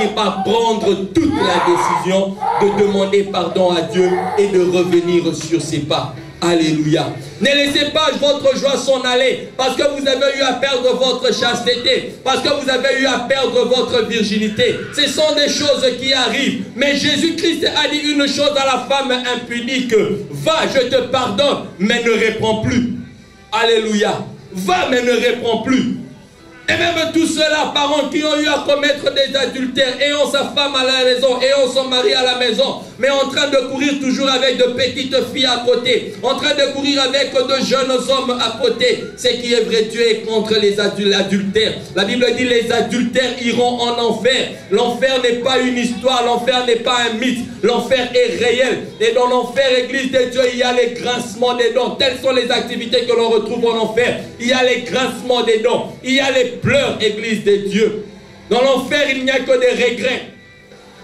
finir par prendre toute la décision de demander pardon à Dieu et de revenir sur ses pas. Alléluia. Ne laissez pas votre joie s'en aller parce que vous avez eu à perdre votre chasteté, parce que vous avez eu à perdre votre virginité. Ce sont des choses qui arrivent. Mais Jésus-Christ a dit une chose à la femme impunique. Va, je te pardonne, mais ne réponds plus. Alléluia. Va, mais ne réponds plus. Et même tous ceux-là, parents qui ont eu à commettre des adultères, ayant sa femme à la maison, ayant son mari à la maison, mais en train de courir toujours avec de petites filles à côté, en train de courir avec de jeunes hommes à côté, ce qui est vrai, Dieu est contre les adultères. La Bible dit les adultères iront en enfer. L'enfer n'est pas une histoire, l'enfer n'est pas un mythe, l'enfer est réel. Et dans l'enfer, Église de Dieu, il y a les grincements des dents. Telles sont les activités que l'on retrouve en enfer. Il y a les grincements des dents, il y a les pleurs, Église de Dieu. Dans l'enfer, il n'y a que des regrets.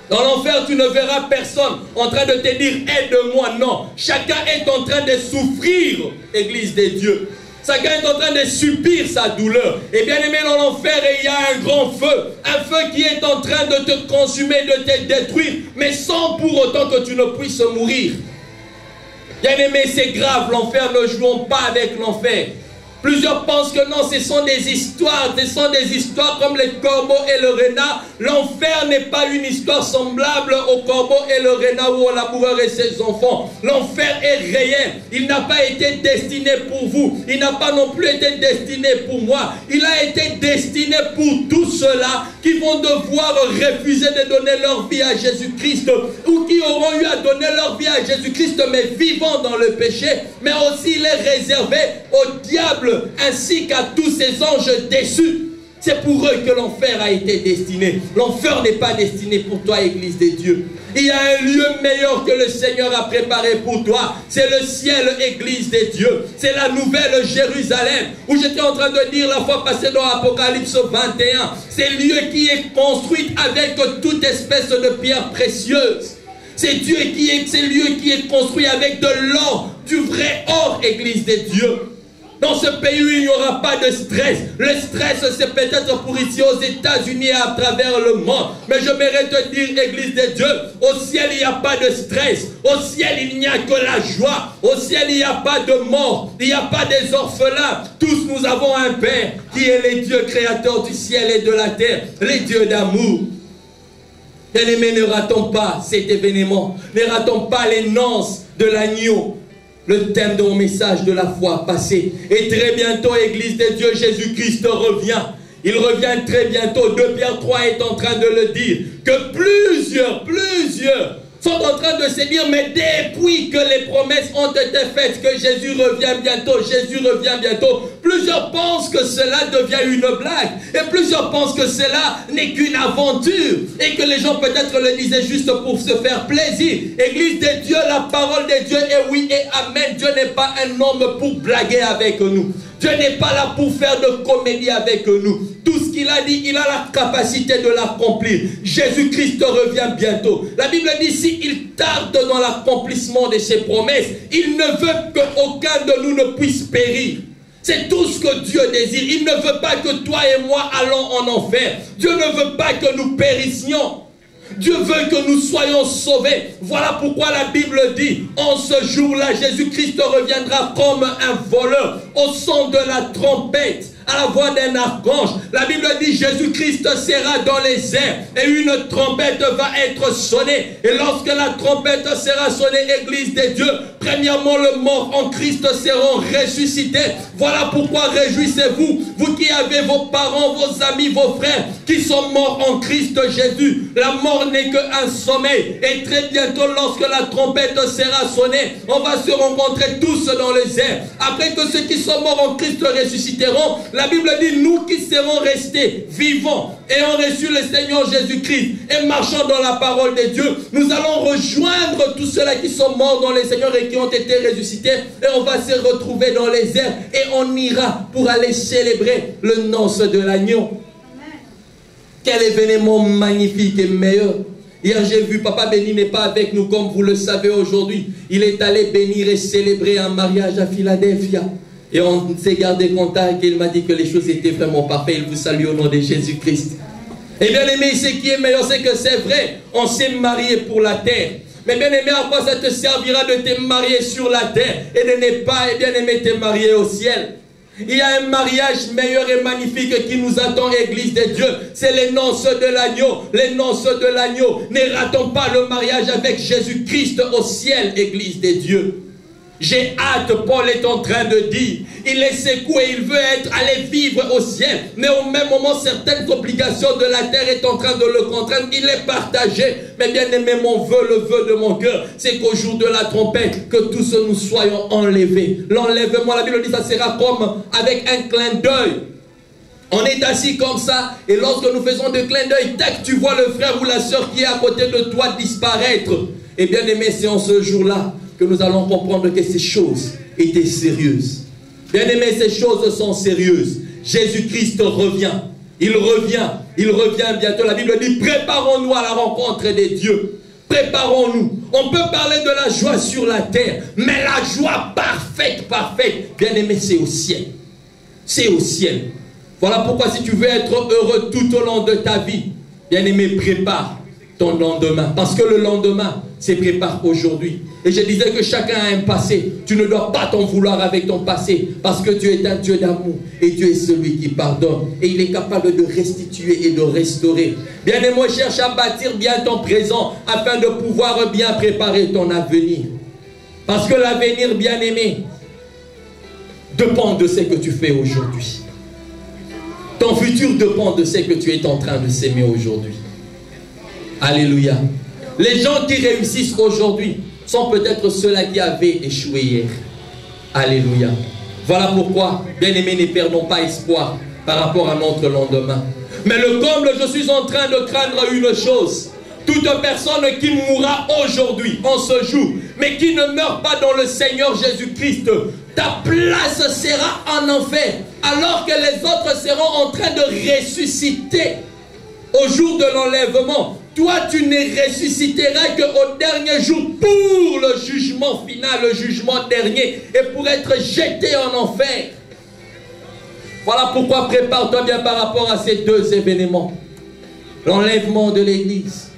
Dans l'enfer, tu ne verras personne en train de te dire aide-moi. Non, chacun est en train de souffrir, Église de Dieu. Chacun est en train de subir sa douleur. Et bien aimé, dans l'enfer, il y a un grand feu. Un feu qui est en train de te consumer, de te détruire, mais sans pour autant que tu ne puisses mourir. Bien aimé, c'est grave, l'enfer, ne jouons pas avec l'enfer. Plusieurs pensent que non, ce sont des histoires comme les corbeaux et le renard. L'enfer n'est pas une histoire semblable au corbeau et le renard ou au laboureur et ses enfants. L'enfer est réel. Il n'a pas été destiné pour vous. Il n'a pas non plus été destiné pour moi. Il a été destiné pour tous ceux-là qui vont devoir refuser de donner leur vie à Jésus-Christ ou qui auront eu à donner leur vie à Jésus-Christ mais vivant dans le péché, mais aussi il est réservé au diable ainsi qu'à tous ces anges déçus. C'est pour eux que l'enfer a été destiné. L'enfer n'est pas destiné pour toi, Église de Dieu. Il y a un lieu meilleur que le Seigneur a préparé pour toi. C'est le ciel, Église de Dieu. C'est la nouvelle Jérusalem. Où j'étais en train de dire la fois passée dans Apocalypse 21. C'est le lieu qui est construit avec toute espèce de pierre précieuse. C'est Dieu c'est le lieu qui est construit avec de l'or, du vrai or, Église de Dieu. Dans ce pays où il n'y aura pas de stress. Le stress, c'est peut-être pour ici aux États-Unis et à travers le monde. Mais je m'aimerais te dire, Église de Dieu, au ciel, il n'y a pas de stress. Au ciel, il n'y a que la joie. Au ciel, il n'y a pas de mort. Il n'y a pas des orphelins. Tous nous avons un Père qui est le Dieu créateur du ciel et de la terre. Les dieux d'amour. Bien-aimés, ne ratons pas cet événement. Ne ratons pas les noces de l'agneau. Le thème de mon message de la fois passée. Et très bientôt, Église de Dieu, Jésus-Christ revient. Il revient très bientôt. 2 Pierre 3 est en train de le dire. Que plusieurs sont en train de se dire, mais depuis que les promesses ont été faites, que Jésus revient bientôt, plusieurs pensent que cela devient une blague. Et plusieurs pensent que cela n'est qu'une aventure. Et que les gens peut-être le disaient juste pour se faire plaisir. Église de Dieu, la parole de Dieu est oui et amen. Dieu n'est pas un homme pour blaguer avec nous. Dieu n'est pas là pour faire de comédie avec nous. Tout ce qu'il a dit, il a la capacité de l'accomplir. Jésus-Christ revient bientôt. La Bible dit, s'il tarde dans l'accomplissement de ses promesses, il ne veut qu'aucun de nous ne puisse périr. C'est tout ce que Dieu désire. Il ne veut pas que toi et moi allons en enfer. Dieu ne veut pas que nous périssions. Dieu veut que nous soyons sauvés. Voilà pourquoi la Bible dit, en ce jour-là, Jésus-Christ reviendra comme un voleur, au son de la trompette, à la voix d'un archange. La Bible dit, Jésus-Christ sera dans les airs et une trompette va être sonnée. Et lorsque la trompette sera sonnée, Église de Dieu, premièrement, le mort en Christ seront ressuscités. Voilà pourquoi réjouissez-vous, vous qui avez vos parents, vos amis, vos frères, qui sont morts en Christ Jésus. La mort n'est qu'un sommeil. Et très bientôt, lorsque la trompette sera sonnée, on va se rencontrer tous dans les airs. Après que ceux qui sont morts en Christ ressusciteront, la Bible dit, nous qui serons restés vivants, ayant reçu le Seigneur Jésus-Christ et marchant dans la parole de Dieu, nous allons rejoindre tous ceux-là qui sont morts dans le Seigneur et qui ont été ressuscités, et on va se retrouver dans les airs et on ira pour aller célébrer le noce de l'agneau. Quel événement magnifique et meilleur. Hier j'ai vu, Papa Béni n'est pas avec nous comme vous le savez aujourd'hui. Il est allé bénir et célébrer un mariage à Philadelphia. Et on s'est gardé contact et il m'a dit que les choses étaient vraiment parfaites. Il vous salue au nom de Jésus-Christ. Et bien aimé, ce qui est meilleur, c'est que c'est vrai, on s'est marié pour la terre. Mais bien aimé, à quoi ça te servira de te marier sur la terre et de ne pas, bien aimé, te marier au ciel? Il y a un mariage meilleur et magnifique qui nous attend, Église de Dieu. C'est les noces de l'agneau. Les noces de l'agneau. Ne ratons pas le mariage avec Jésus-Christ au ciel, Église de Dieu. J'ai hâte, Paul est en train de dire. Il est secoué, il veut aller vivre au ciel. Mais au même moment, certaines obligations de la terre est en train de le contraindre. Il est partagé. Mais bien aimé, mon vœu, le vœu de mon cœur, c'est qu'au jour de la trompette, que tous nous soyons enlevés. L'enlèvement, la Bible dit, ça sera comme avec un clin d'œil. On est assis comme ça, et lorsque nous faisons des clins d'œil, tac, tu vois le frère ou la soeur qui est à côté de toi disparaître. Et bien aimé, c'est en ce jour-là que nous allons comprendre que ces choses étaient sérieuses. Bien aimé, ces choses sont sérieuses. Jésus-Christ revient. Il revient bientôt. La Bible dit, préparons-nous à la rencontre des dieux. Préparons-nous. On peut parler de la joie sur la terre, mais la joie parfaite, bien aimé, c'est au ciel. C'est au ciel. Voilà pourquoi si tu veux être heureux tout au long de ta vie, bien aimé, prépare ton lendemain. Parce que le lendemain se prépare aujourd'hui. Et je disais que chacun a un passé. Tu ne dois pas t'en vouloir avec ton passé. Parce que Dieu est un Dieu d'amour. Et Dieu est celui qui pardonne. Et il est capable de restituer et de restaurer. Bien-aimé, cherche à bâtir bien ton présent afin de pouvoir bien préparer ton avenir. Parce que l'avenir, bien-aimé, dépend de ce que tu fais aujourd'hui. Ton futur dépend de ce que tu es en train de s'aimer aujourd'hui. Alléluia. Les gens qui réussissent aujourd'hui sont peut-être ceux-là qui avaient échoué hier. Alléluia. Voilà pourquoi, bien-aimés, ne perdons pas espoir par rapport à notre lendemain. Mais le comble, je suis en train de craindre une chose. Toute personne qui mourra aujourd'hui, en ce jour, mais qui ne meurt pas dans le Seigneur Jésus-Christ, ta place sera en enfer, alors que les autres seront en train de ressusciter au jour de l'enlèvement. Toi, tu ne ressusciteras qu'au dernier jour pour le jugement final, le jugement dernier, et pour être jeté en enfer. Voilà pourquoi prépare-toi bien par rapport à ces deux événements. L'enlèvement de l'Église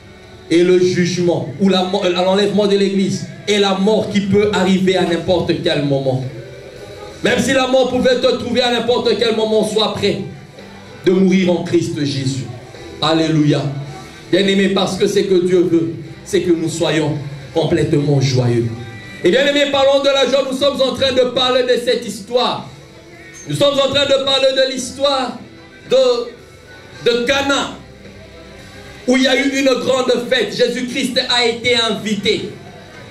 et le jugement, ou l'enlèvement de l'Église et la mort qui peut arriver à n'importe quel moment. Même si la mort pouvait te trouver à n'importe quel moment, sois prêt de mourir en Christ Jésus. Alléluia. Bien-aimé, parce que ce que Dieu veut, c'est que nous soyons complètement joyeux. Et bien-aimé, parlons de la joie. Nous sommes en train de parler de cette histoire. Nous sommes en train de parler de l'histoire de Cana, où il y a eu une grande fête. Jésus-Christ a été invité.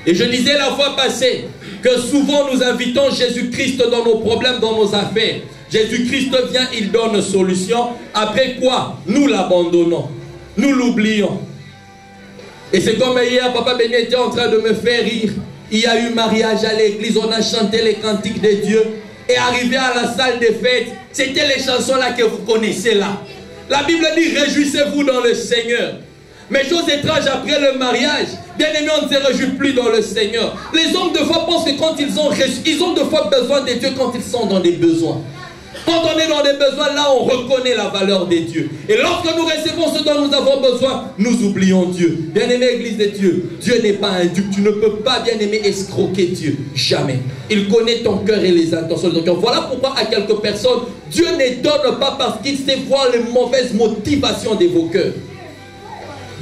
Et je disais la fois passée que souvent nous invitons Jésus-Christ dans nos problèmes, dans nos affaires. Jésus-Christ vient, il donne solution. Après quoi, nous l'abandonnons. Nous l'oublions. Et c'est comme hier, Papa Béni était en train de me faire rire. Il y a eu mariage à l'église, on a chanté les cantiques de Dieu. Et arrivé à la salle des fêtes, c'était les chansons là que vous connaissez là. La Bible dit, réjouissez-vous dans le Seigneur. Mais chose étrange, après le mariage, bien aimé, on ne se réjouit plus dans le Seigneur. Les hommes de foi pensent que quand ils ont de fois besoin de Dieu quand ils sont dans des besoins. Quand on est dans des besoins, là on reconnaît la valeur des dieux. Et lorsque nous recevons ce dont nous avons besoin, nous oublions Dieu. Bien-aimé, Église de Dieu, Dieu n'est pas un dupe. Tu ne peux pas, bien-aimé, escroquer Dieu. Jamais. Il connaît ton cœur et les intentions de ton cœur. Voilà pourquoi à quelques personnes, Dieu ne donne pas parce qu'il sait voir les mauvaises motivations de vos cœurs.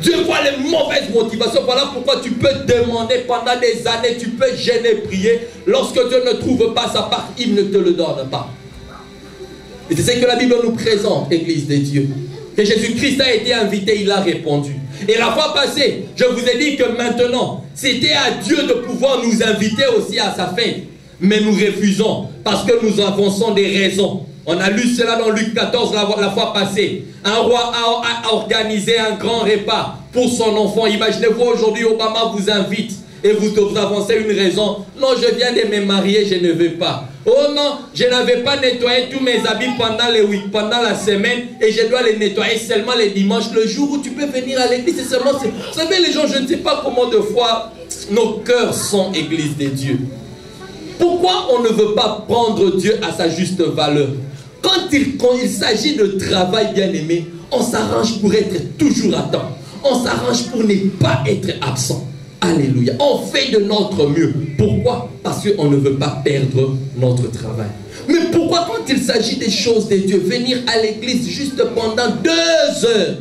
Dieu voit les mauvaises motivations. Voilà pourquoi tu peux demander pendant des années, tu peux gêner, prier. Lorsque Dieu ne trouve pas sa part, il ne te le donne pas. Et c'est ce que la Bible nous présente, Église de Dieu. Que Jésus-Christ a été invité, il a répondu. Et la fois passée, je vous ai dit que maintenant, c'était à Dieu de pouvoir nous inviter aussi à sa fête. Mais nous refusons, parce que nous avançons des raisons. On a lu cela dans Luc 14 la fois passée. Un roi a organisé un grand repas pour son enfant. Imaginez-vous aujourd'hui, Obama vous invite et vous avancez une raison. Non, je viens de me marier, je ne veux pas. Oh non, je n'avais pas nettoyé tous mes habits pendant la semaine et je dois les nettoyer seulement les dimanches. Le jour où tu peux venir à l'église, c'est seulement... Vous savez les gens, je ne sais pas comment de fois nos cœurs sont Église de Dieu. Pourquoi on ne veut pas prendre Dieu à sa juste valeur? Quand il s'agit de travail bien aimé, On s'arrange pour être toujours à temps. On s'arrange pour ne pas être absent. Alléluia. On fait de notre mieux. Pourquoi? Parce qu'on ne veut pas perdre notre travail. Mais pourquoi quand il s'agit des choses de Dieu, venir à l'église juste pendant 2 heures,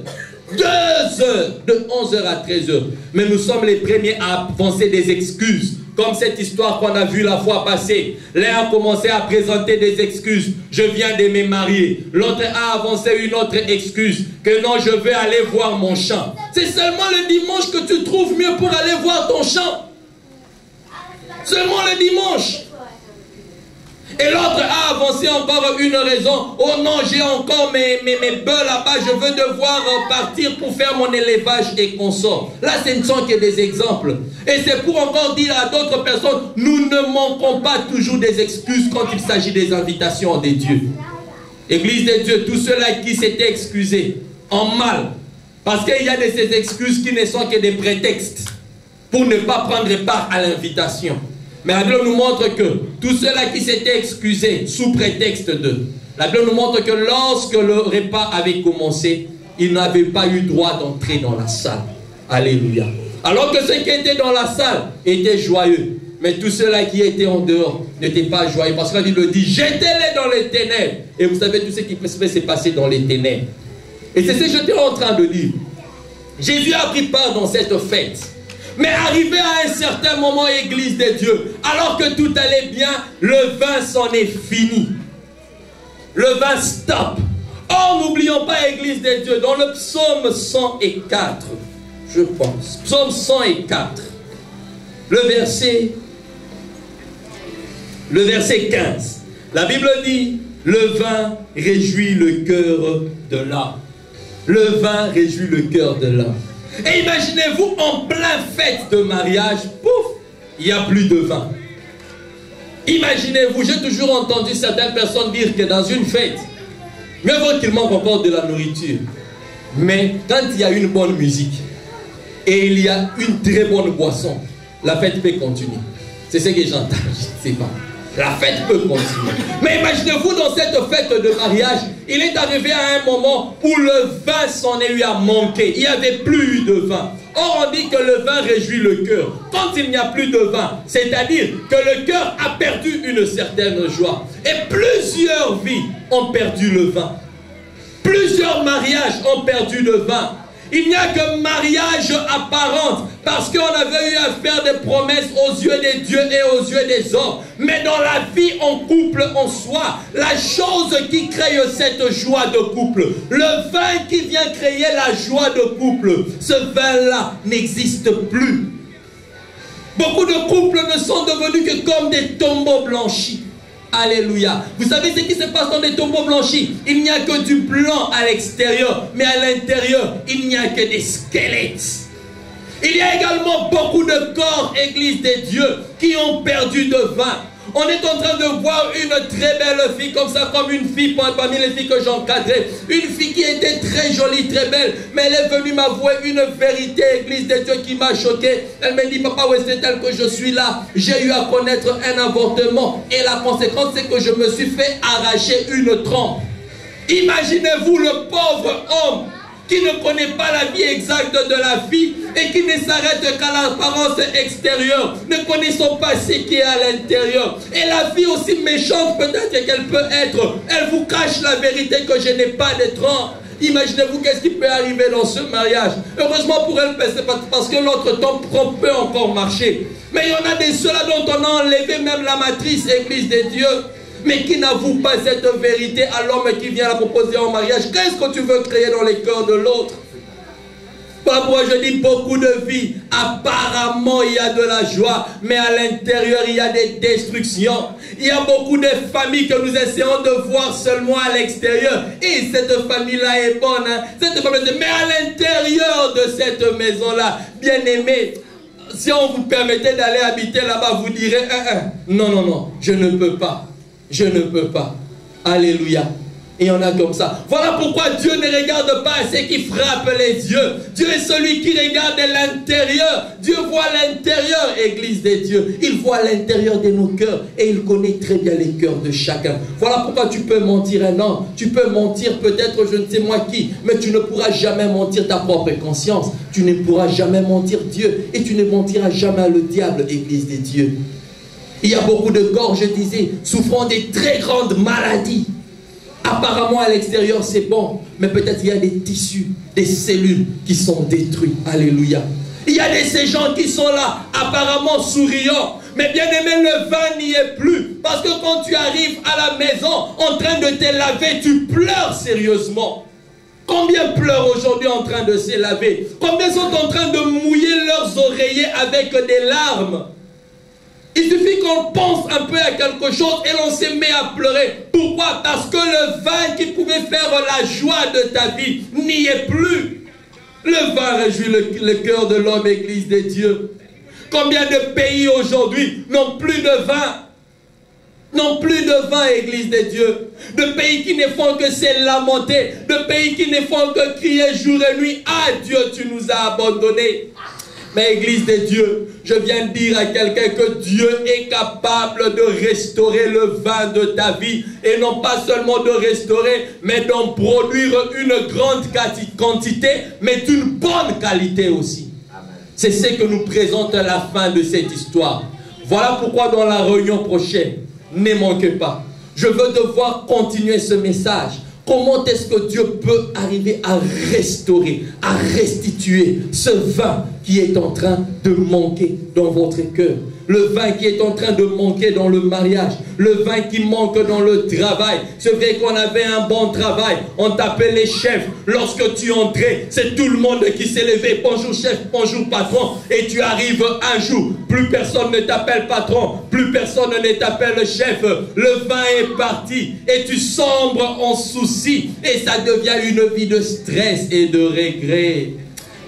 2 heures, de 11h à 13h. Mais nous sommes les premiers à avancer des excuses. Comme cette histoire qu'on a vue la fois passée. L'un a commencé à présenter des excuses. Je viens de me marier. L'autre a avancé une autre excuse. Que non, je vais aller voir mon champ. C'est seulement le dimanche que tu trouves mieux pour aller voir ton champ. Seulement le dimanche. Et l'autre a avancé encore une raison. Oh non, j'ai encore mes bœufs là-bas. Je veux devoir partir pour faire mon élevage et consort. Là, ce ne sont que des exemples. Et c'est pour encore dire à d'autres personnes, nous ne manquons pas toujours des excuses quand il s'agit des invitations des dieux. Église de Dieu, tous ceux-là qui s'étaient excusés en mal. Parce qu'il y a de ces excuses qui ne sont que des prétextes pour ne pas prendre part à l'invitation. Mais la Bible nous montre que tous ceux-là qui s'étaient excusés sous prétexte de... La Bible nous montre que lorsque le repas avait commencé, ils n'avaient pas eu droit d'entrer dans la salle. Alléluia. Alors que ceux qui étaient dans la salle étaient joyeux. Mais tous ceux-là qui étaient en dehors n'étaient pas joyeux. Parce que la Bible dit, jetez-les dans les ténèbres. Et vous savez tout ce qui peut se passer dans les ténèbres. Et c'est ce que j'étais en train de dire. Jésus a pris part dans cette fête. Mais arrivé à un certain moment, église de Dieu, alors que tout allait bien, le vin s'en est fini. Le vin stop. Oh, n'oublions pas, église de Dieu, dans le psaume 104, je pense, psaume 104, le verset 15, la Bible dit, le vin réjouit le cœur de l'âme. Le vin réjouit le cœur de l'âme. Et imaginez-vous, en plein fête de mariage, pouf, il n'y a plus de vin. Imaginez-vous, j'ai toujours entendu certaines personnes dire que dans une fête, mieux vaut qu'il manque encore de la nourriture. Mais quand il y a une bonne musique et il y a une très bonne boisson, la fête peut continuer. C'est ce que j'entends, je ne sais pas. La fête peut continuer. Mais imaginez-vous dans cette fête de mariage, il est arrivé à un moment où le vin s'en est eu à manquer. Il n'y avait plus eu de vin. Or on dit que le vin réjouit le cœur. Quand il n'y a plus de vin, c'est-à-dire que le cœur a perdu une certaine joie. Et plusieurs vies ont perdu le vin. Plusieurs mariages ont perdu le vin. Il n'y a que mariage apparent, parce qu'on avait eu à faire des promesses aux yeux des dieux et aux yeux des hommes. Mais dans la vie en couple en soi, la chose qui crée cette joie de couple, le vin qui vient créer la joie de couple, ce vin-là n'existe plus. Beaucoup de couples ne sont devenus que comme des tombeaux blanchis. Alléluia. Vous savez ce qui se passe dans des tombeaux blanchis? Il n'y a que du blanc à l'extérieur, mais à l'intérieur, il n'y a que des squelettes. Il y a également beaucoup de corps, église des dieux, qui ont perdu de vin. On est en train de voir une très belle fille comme ça, comme une fille parmi les filles que j'encadrais. Une fille qui était très jolie, très belle. Mais elle est venue m'avouer une vérité, église de Dieu, qui m'a choqué. Elle m'a dit, papa, où est-ce que je suis là? J'ai eu à connaître un avortement. Et la conséquence, c'est que je me suis fait arracher une trompe. Imaginez-vous le pauvre homme qui ne connaît pas la vie exacte de la fille et qui ne s'arrête qu'à l'apparence extérieure, ne connaissant pas ce qui est à l'intérieur. Et la fille, aussi méchante peut-être qu'elle peut être, elle vous cache la vérité que je n'ai pas de trompe. Imaginez-vous qu'est-ce qui peut arriver dans ce mariage. Heureusement pour elle, parce que l'autre trompe peut encore marcher. Mais il y en a des ceux-là dont on a enlevé même la matrice, église de Dieu, mais qui n'avoue pas cette vérité à l'homme qui vient la proposer en mariage. Qu'est-ce que tu veux créer dans les cœurs de l'autre? Parfois je dis beaucoup de vies, apparemment il y a de la joie, mais à l'intérieur il y a des destructions. Il y a beaucoup de familles que nous essayons de voir seulement à l'extérieur. Et cette famille-là est bonne, hein? Cette famille, mais à l'intérieur de cette maison-là, bien aimé, si on vous permettait d'aller habiter là-bas, vous direz, non, non, non, je ne peux pas. Je ne peux pas. Alléluia. Et il y en a comme ça. Voilà pourquoi Dieu ne regarde pas ce qui frappe les yeux. Dieu est celui qui regarde l'intérieur. Dieu voit l'intérieur, Église de Dieu. Il voit l'intérieur de nos cœurs. Et il connaît très bien les cœurs de chacun. Voilà pourquoi tu peux mentir un homme. Tu peux mentir peut-être je ne sais moi qui. Mais tu ne pourras jamais mentir ta propre conscience. Tu ne pourras jamais mentir Dieu. Et tu ne mentiras jamais le diable, Église de Dieu. Il y a beaucoup de corps, je disais, souffrant des très grandes maladies. Apparemment, à l'extérieur, c'est bon. Mais peut-être il y a des tissus, des cellules qui sont détruits. Alléluia. Il y a ces gens qui sont là, apparemment souriants. Mais bien aimé, le vin n'y est plus. Parce que quand tu arrives à la maison, en train de te laver, tu pleures sérieusement. Combien pleurent aujourd'hui en train de se laver? Combien sont en train de mouiller leurs oreillers avec des larmes? Il suffit qu'on pense un peu à quelque chose et l'on se met à pleurer. Pourquoi? Parce que le vin qui pouvait faire la joie de ta vie n'y est plus. Le vin réjouit le cœur de l'homme, Église de Dieu. Combien de pays aujourd'hui n'ont plus de vin? N'ont plus de vin, Église de Dieu. De pays qui ne font que se lamenter. De pays qui ne font que crier jour et nuit. Ah Dieu, tu nous as abandonnés. Mais Église de Dieu, je viens de dire à quelqu'un que Dieu est capable de restaurer le vin de ta vie. Et non pas seulement de restaurer, mais d'en produire une grande quantité, mais d'une bonne qualité aussi. C'est ce que nous présente à la fin de cette histoire. Voilà pourquoi dans la réunion prochaine, ne manquez pas. Je veux devoir continuer ce message. Comment est-ce que Dieu peut arriver à restaurer, à restituer ce vin qui est en train de manquer dans votre cœur? Le vin qui est en train de manquer dans le mariage. Le vin qui manque dans le travail. C'est vrai qu'on avait un bon travail. On t'appelait les chefs. Lorsque tu entrais, c'est tout le monde qui s'est levé. Bonjour chef, bonjour patron. Et tu arrives un jour. Plus personne ne t'appelle patron. Plus personne ne t'appelle chef. Le vin est parti. Et tu sombres en souci. Et ça devient une vie de stress et de regret.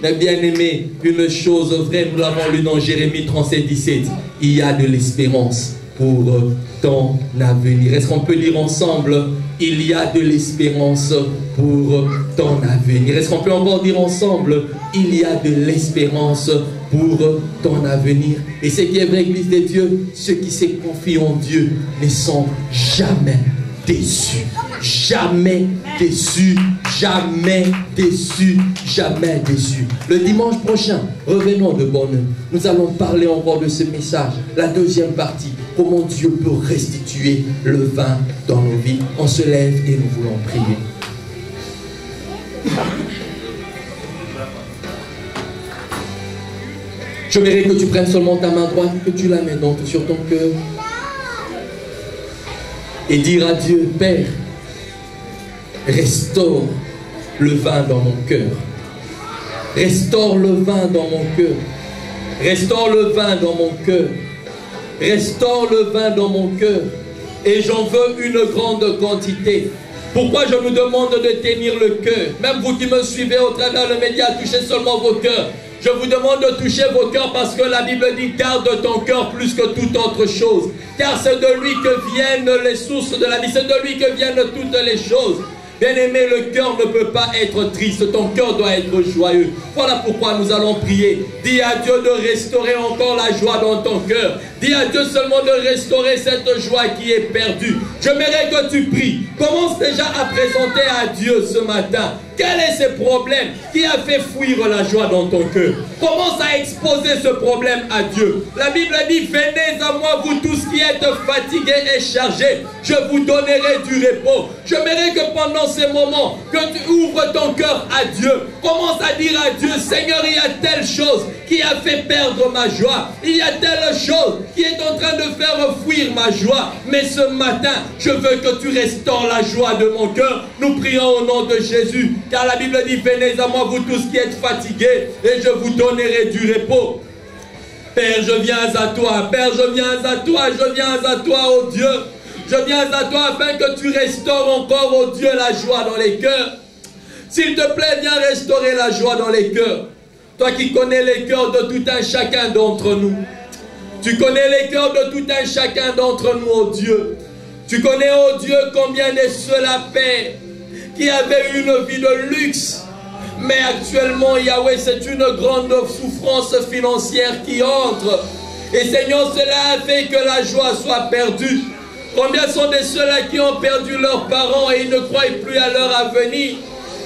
Mais bien aimé, une chose vraie, nous l'avons lu dans Jérémie 37, 17. Il y a de l'espérance pour ton avenir. Est-ce qu'on peut lire ensemble? Il y a de l'espérance pour ton avenir. Est-ce qu'on peut encore dire ensemble? Il y a de l'espérance pour ton avenir. Et ce qui est vrai, Église de Dieu, ceux qui se confient en Dieu ne sont jamais déçus. Jamais déçus, jamais déçus, jamais déçus. Le dimanche prochain, revenons de bonne heure. Nous allons parler encore de ce message. La deuxième partie, comment Dieu peut restituer le vin dans nos vies. On se lève et nous voulons prier. J'aimerais que tu prennes seulement ta main droite, que tu la mets donc sur ton cœur. Et dire à Dieu, Père, restaure le vin dans mon cœur. Restaure le vin dans mon cœur. Restaure le vin dans mon cœur. Restaure le vin dans mon cœur. Et j'en veux une grande quantité. Pourquoi je vous demande de tenir le cœur? Même vous qui me suivez au travers le média, touchez seulement vos cœurs. Je vous demande de toucher vos cœurs parce que la Bible dit garde ton cœur plus que toute autre chose. Car c'est de lui que viennent les sources de la vie. C'est de lui que viennent toutes les choses. Bien-aimé, le cœur ne peut pas être triste. Ton cœur doit être joyeux. Voilà pourquoi nous allons prier. Dis à Dieu de restaurer encore la joie dans ton cœur. Dis à Dieu seulement de restaurer cette joie qui est perdue. J'aimerais que tu pries. Commence déjà à présenter à Dieu ce matin. Quel est ce problème qui a fait fuir la joie dans ton cœur? Commence à exposer ce problème à Dieu. La Bible dit, venez à moi vous tous qui êtes fatigués et chargés. Je vous donnerai du repos. J'aimerais que pendant ces moments, que tu ouvres ton cœur à Dieu. Commence à dire à Dieu, Seigneur, il y a telle chose qui a fait perdre ma joie. Il y a telle chose qui est en train de faire fuir ma joie. Mais ce matin, je veux que tu restaures la joie de mon cœur. Nous prions au nom de Jésus. Car la Bible dit, venez à moi vous tous qui êtes fatigués et je vous donnerai du repos. Père, je viens à toi. Père, je viens à toi. Je viens à toi, oh Dieu. Je viens à toi afin que tu restaures encore, oh Dieu, la joie dans les cœurs. S'il te plaît, viens restaurer la joie dans les cœurs. Toi qui connais les cœurs de tout un chacun d'entre nous. Tu connais les cœurs de tout un chacun d'entre nous, oh Dieu. Tu connais, oh Dieu, combien de cela, Père, qui avaient une vie de luxe. Mais actuellement, Yahweh, c'est une grande souffrance financière qui entre. Et Seigneur, cela a fait que la joie soit perdue. Combien sont de ceux-là qui ont perdu leurs parents et ils ne croient plus à leur avenir?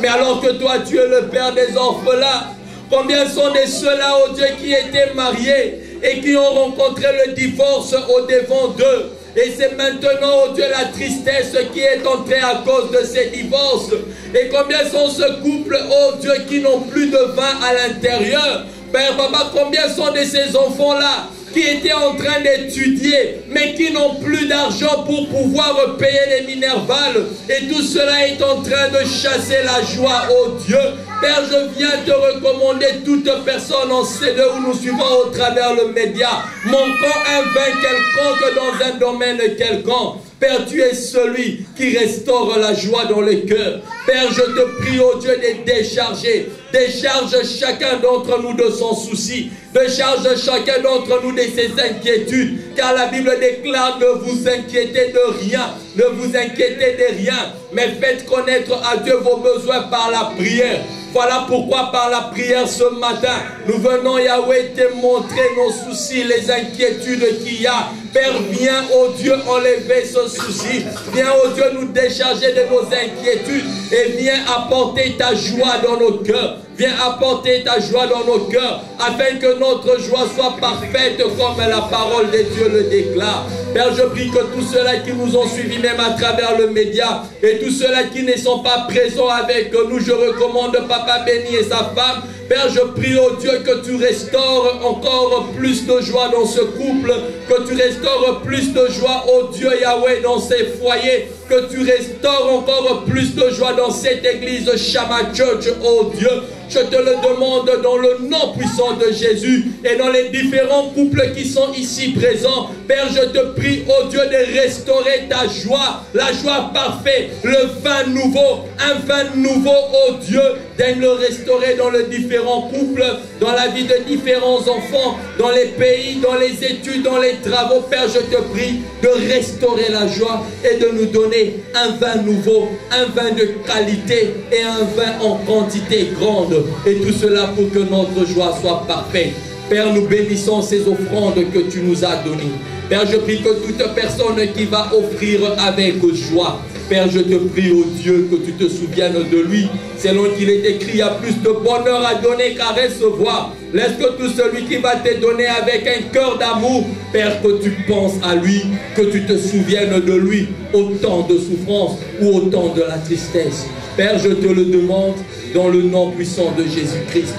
Mais alors que toi, tu es le Père des orphelins. Combien sont de ceux-là, oh Dieu, qui étaient mariés et qui ont rencontré le divorce au-devant d'eux? Et c'est maintenant, oh Dieu, la tristesse qui est entrée à cause de ces divorces. Et combien sont ce couple, oh Dieu, qui n'ont plus de vin à l'intérieur? Père, Papa, combien sont de ces enfants-là qui étaient en train d'étudier, mais qui n'ont plus d'argent pour pouvoir payer les minervales? Et tout cela est en train de chasser la joie, oh Dieu. Père, je viens te recommander toute personne en CD où nous suivons au travers le média, manquant un vin quelconque dans un domaine quelconque. Père, tu es celui qui restaure la joie dans les cœurs. Père, je te prie, oh Dieu, de décharger. Décharge chacun d'entre nous de son souci. Décharge chacun d'entre nous de ses inquiétudes. Car la Bible déclare: ne vous inquiétez de rien. Ne vous inquiétez de rien. Mais faites connaître à Dieu vos besoins par la prière. Voilà pourquoi par la prière ce matin, nous venons, Yahweh, te montrer nos soucis, les inquiétudes qu'il y a. Père, viens, oh Dieu, enlever ce souci. Viens, oh Dieu, nous décharger de nos inquiétudes. Et viens apporter ta joie dans nos cœurs. Viens apporter ta joie dans nos cœurs, afin que notre joie soit parfaite comme la parole de Dieu le déclare. Père, je prie que tous ceux-là qui nous ont suivis, même à travers le média, et tous ceux-là qui ne sont pas présents avec nous, je recommande Papa Béni et sa femme. Père, je prie, oh Dieu, que tu restaures encore plus de joie dans ce couple, que tu restaures plus de joie, oh Dieu Yahweh, dans ces foyers, que tu restaures encore plus de joie dans cette église Shama Church, oh Dieu. Je te le demande dans le nom puissant de Jésus et dans les différents couples qui sont ici présents. Père, je te prie, oh Dieu, de restaurer ta joie, la joie parfaite, le vin nouveau, un vin nouveau, oh Dieu, de le restaurer dans les différents couples, dans la vie de différents enfants, dans les pays, dans les études, dans les travaux. Père, je te prie de restaurer la joie et de nous donner un vin nouveau, un vin de qualité et un vin en quantité grande. Et tout cela pour que notre joie soit parfaite. Père, nous bénissons ces offrandes que tu nous as données. Père, je prie que toute personne qui va offrir avec joie, Père, je te prie, oh Dieu, que tu te souviennes de lui. Selon qu'il est écrit, il y a plus de bonheur à donner qu'à recevoir. Laisse que tout celui qui va te donner avec un cœur d'amour, Père, que tu penses à lui, que tu te souviennes de lui au temps de souffrance ou au temps de la tristesse. Père, je te le demande dans le nom puissant de Jésus-Christ.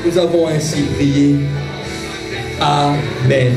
Nous avons ainsi prié. Amen.